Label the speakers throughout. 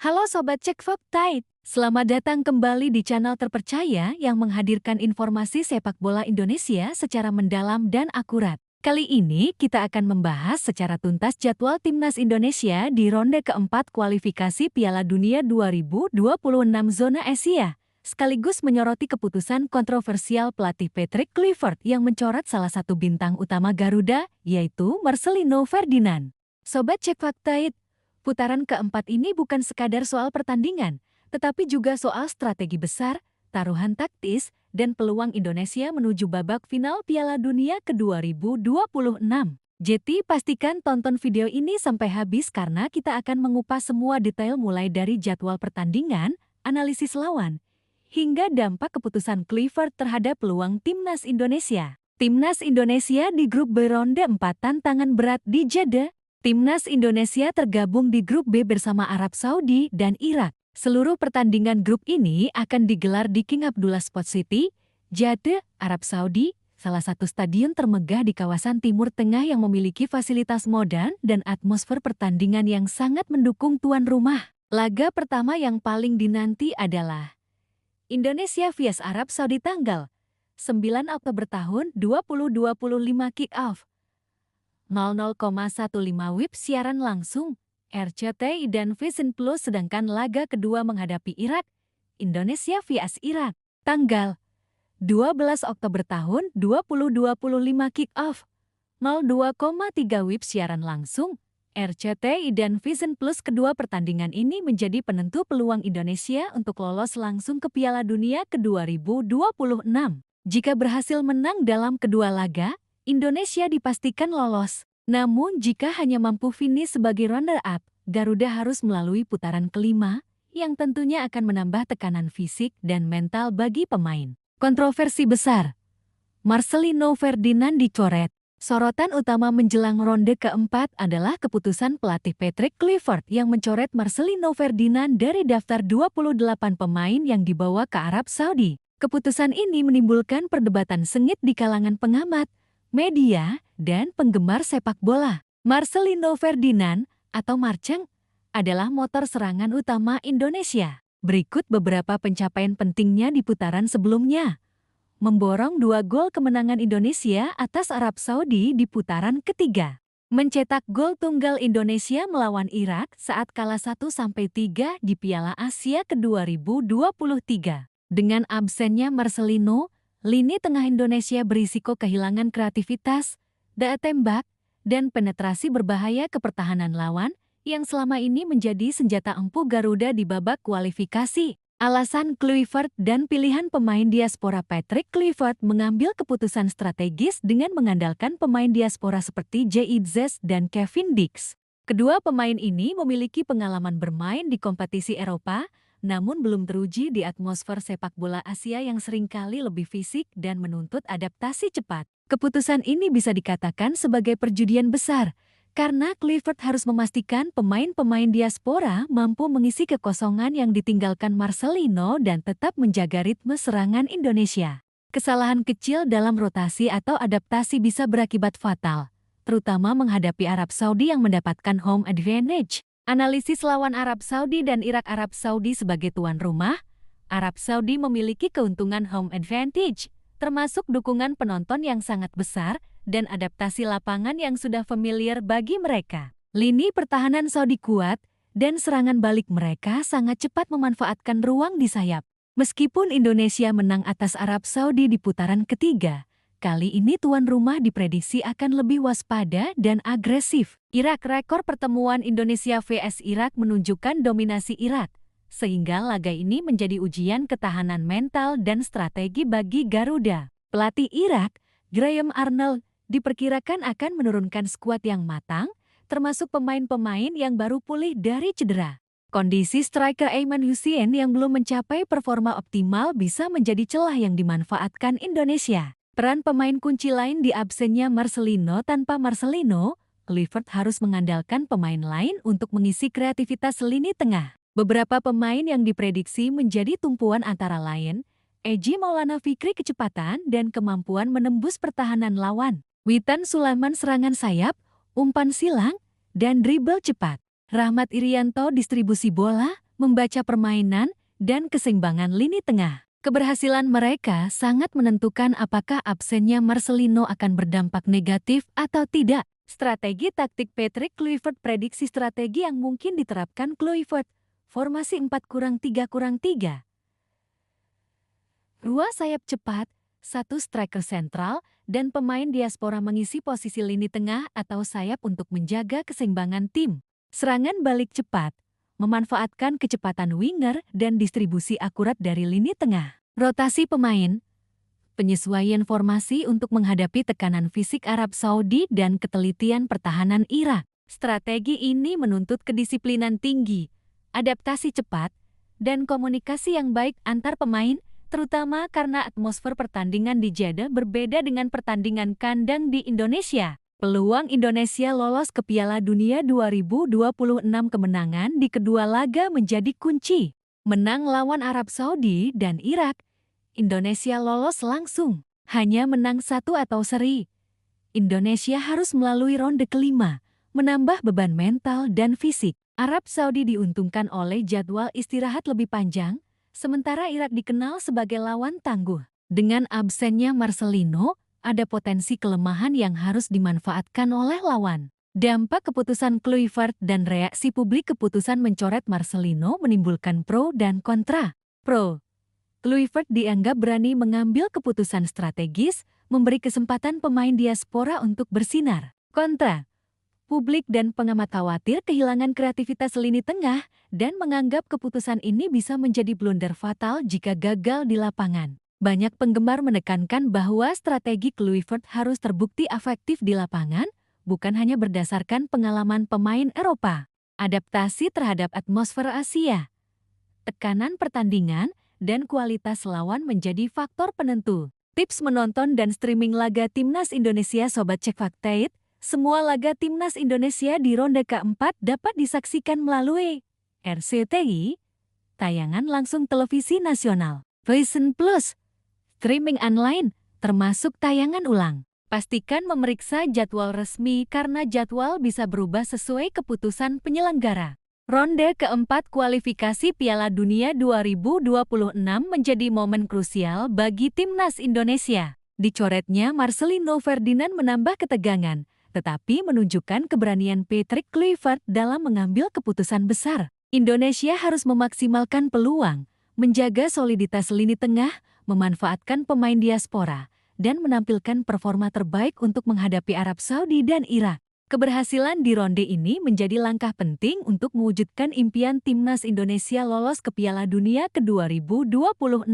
Speaker 1: Halo Sobat Cek Fakta, selamat datang kembali di channel terpercaya yang menghadirkan informasi sepak bola Indonesia secara mendalam dan akurat. Kali ini kita akan membahas secara tuntas jadwal Timnas Indonesia di ronde keempat kualifikasi Piala Dunia 2026 zona Asia, sekaligus menyoroti keputusan kontroversial pelatih Patrick Kluivert yang mencoret salah satu bintang utama Garuda, yaitu Marcelino Ferdinand. Sobat Cek Fakta, putaran keempat ini bukan sekadar soal pertandingan, tetapi juga soal strategi besar, taruhan taktis, dan peluang Indonesia menuju babak final Piala Dunia ke-2026. Jadi pastikan tonton video ini sampai habis karena kita akan mengupas semua detail mulai dari jadwal pertandingan, analisis lawan, hingga dampak keputusan Kluivert terhadap peluang Timnas Indonesia. Timnas Indonesia di grup B ronde 4 tantangan berat di Jeddah. Timnas Indonesia tergabung di grup B bersama Arab Saudi dan Irak. Seluruh pertandingan grup ini akan digelar di King Abdullah Sports City, Jeddah, Arab Saudi, salah satu stadion termegah di kawasan Timur Tengah yang memiliki fasilitas modern dan atmosfer pertandingan yang sangat mendukung tuan rumah. Laga pertama yang paling dinanti adalah Indonesia vs Arab Saudi tanggal 9 Oktober tahun 2025 kick-off 00,15 WIB siaran langsung, RCTI dan Vision Plus, sedangkan laga kedua menghadapi Irak, Indonesia vs Irak, tanggal 12 Oktober tahun 2025 kick-off 02,3 WIB siaran langsung, RCTI dan Vision Plus. Kedua pertandingan ini menjadi penentu peluang Indonesia untuk lolos langsung ke Piala Dunia ke-2026. Jika berhasil menang dalam kedua laga, Indonesia dipastikan lolos. Namun jika hanya mampu finish sebagai runner-up, Garuda harus melalui putaran kelima, yang tentunya akan menambah tekanan fisik dan mental bagi pemain. Kontroversi besar, Marcelino Ferdinand dicoret. Sorotan utama menjelang ronde keempat adalah keputusan pelatih Patrick Kluivert yang mencoret Marcelino Ferdinand dari daftar 28 pemain yang dibawa ke Arab Saudi. Keputusan ini menimbulkan perdebatan sengit di kalangan pengamat, media, dan penggemar sepak bola. Marcelino Ferdinand atau Marceng adalah motor serangan utama Indonesia. Berikut beberapa pencapaian pentingnya di putaran sebelumnya. Memborong 2 gol kemenangan Indonesia atas Arab Saudi di putaran ketiga. Mencetak gol tunggal Indonesia melawan Irak saat kalah 1-3 di Piala Asia ke-2023. Dengan absennya Marcelino, lini tengah Indonesia berisiko kehilangan kreativitas, daya tembak, dan penetrasi berbahaya ke pertahanan lawan yang selama ini menjadi senjata ampuh Garuda di babak kualifikasi. Alasan Kluivert dan pilihan pemain diaspora. Patrick Kluivert mengambil keputusan strategis dengan mengandalkan pemain diaspora seperti J.I.Z dan Kevin Dix. Kedua pemain ini memiliki pengalaman bermain di kompetisi Eropa, namun belum teruji di atmosfer sepak bola Asia yang seringkali lebih fisik dan menuntut adaptasi cepat. Keputusan ini bisa dikatakan sebagai perjudian besar, karena Kluivert harus memastikan pemain-pemain diaspora mampu mengisi kekosongan yang ditinggalkan Marcelino dan tetap menjaga ritme serangan Indonesia. Kesalahan kecil dalam rotasi atau adaptasi bisa berakibat fatal, terutama menghadapi Arab Saudi yang mendapatkan home advantage. Analisis lawan Arab Saudi dan Irak. Arab Saudi sebagai tuan rumah, Arab Saudi memiliki keuntungan home advantage, termasuk dukungan penonton yang sangat besar dan adaptasi lapangan yang sudah familiar bagi mereka. Lini pertahanan Saudi kuat dan serangan balik mereka sangat cepat memanfaatkan ruang di sayap. Meskipun Indonesia menang atas Arab Saudi di putaran ketiga, kali ini tuan rumah diprediksi akan lebih waspada dan agresif. Irak. Rekor pertemuan Indonesia vs Irak menunjukkan dominasi Irak, sehingga laga ini menjadi ujian ketahanan mental dan strategi bagi Garuda. Pelatih Irak, Graham Arnold, diperkirakan akan menurunkan skuad yang matang, termasuk pemain-pemain yang baru pulih dari cedera. Kondisi striker Aiman Hussein yang belum mencapai performa optimal bisa menjadi celah yang dimanfaatkan Indonesia. Peran pemain kunci lain di absennya Marcelino. Tanpa Marcelino, Kluivert harus mengandalkan pemain lain untuk mengisi kreativitas lini tengah. Beberapa pemain yang diprediksi menjadi tumpuan antara lain Egy Maulana Fikri, kecepatan dan kemampuan menembus pertahanan lawan, Witan Sulaiman serangan sayap, umpan silang, dan dribble cepat, Rahmat Irianto distribusi bola, membaca permainan, dan keseimbangan lini tengah. Keberhasilan mereka sangat menentukan apakah absennya Marcelino akan berdampak negatif atau tidak. Strategi taktik Patrick Kluivert. Prediksi strategi yang mungkin diterapkan Kluivert. Formasi 4-3-3. Dua sayap cepat, satu striker sentral, dan pemain diaspora mengisi posisi lini tengah atau sayap untuk menjaga keseimbangan tim. Serangan balik cepat, memanfaatkan kecepatan winger dan distribusi akurat dari lini tengah. Rotasi pemain, penyesuaian formasi untuk menghadapi tekanan fisik Arab Saudi dan ketelitian pertahanan Irak. Strategi ini menuntut kedisiplinan tinggi, adaptasi cepat, dan komunikasi yang baik antar pemain, terutama karena atmosfer pertandingan di Jeddah berbeda dengan pertandingan kandang di Indonesia. Peluang Indonesia lolos ke Piala Dunia 2026. Kemenangan di kedua laga menjadi kunci. Menang lawan Arab Saudi dan Irak, Indonesia lolos langsung. Hanya menang satu atau seri, Indonesia harus melalui ronde kelima, menambah beban mental dan fisik. Arab Saudi diuntungkan oleh jadwal istirahat lebih panjang, sementara Irak dikenal sebagai lawan tangguh. Dengan absennya Marcelino, ada potensi kelemahan yang harus dimanfaatkan oleh lawan. Dampak keputusan Kluivert dan reaksi publik keputusan mencoret Marcelino menimbulkan pro dan kontra. Pro. Kluivert dianggap berani mengambil keputusan strategis, memberi kesempatan pemain diaspora untuk bersinar. Kontra. Publik dan pengamat khawatir kehilangan kreativitas lini tengah dan menganggap keputusan ini bisa menjadi blunder fatal jika gagal di lapangan. Banyak penggemar menekankan bahwa strategi Kluivert harus terbukti efektif di lapangan, bukan hanya berdasarkan pengalaman pemain Eropa. Adaptasi terhadap atmosfer Asia, tekanan pertandingan, dan kualitas lawan menjadi faktor penentu. Tips menonton dan streaming laga Timnas Indonesia. Sobat Cek Fakta, semua laga Timnas Indonesia di ronde keempat dapat disaksikan melalui RCTI, tayangan langsung televisi nasional, Vision Plus, streaming online, termasuk tayangan ulang. Pastikan memeriksa jadwal resmi karena jadwal bisa berubah sesuai keputusan penyelenggara. Ronde keempat kualifikasi Piala Dunia 2026 menjadi momen krusial bagi Timnas Indonesia. Dicoretnya Marcelino Ferdinand menambah ketegangan, tetapi menunjukkan keberanian Patrick Kluivert dalam mengambil keputusan besar. Indonesia harus memaksimalkan peluang, menjaga soliditas lini tengah, memanfaatkan pemain diaspora, dan menampilkan performa terbaik untuk menghadapi Arab Saudi dan Irak. Keberhasilan di ronde ini menjadi langkah penting untuk mewujudkan impian Timnas Indonesia lolos ke Piala Dunia ke-2026.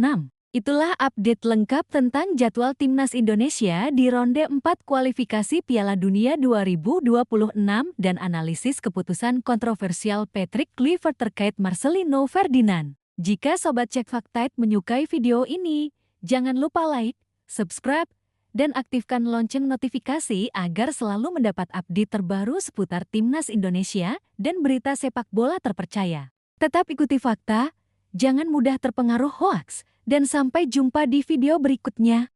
Speaker 1: Itulah update lengkap tentang jadwal Timnas Indonesia di ronde 4 kualifikasi Piala Dunia 2026 dan analisis keputusan kontroversial Patrick Kluivert terkait Marcelino Ferdinand. Jika Sobat Cek Fakta menyukai video ini, jangan lupa like, subscribe, dan aktifkan lonceng notifikasi agar selalu mendapat update terbaru seputar Timnas Indonesia dan berita sepak bola terpercaya. Tetap ikuti fakta, jangan mudah terpengaruh hoaks, dan sampai jumpa di video berikutnya.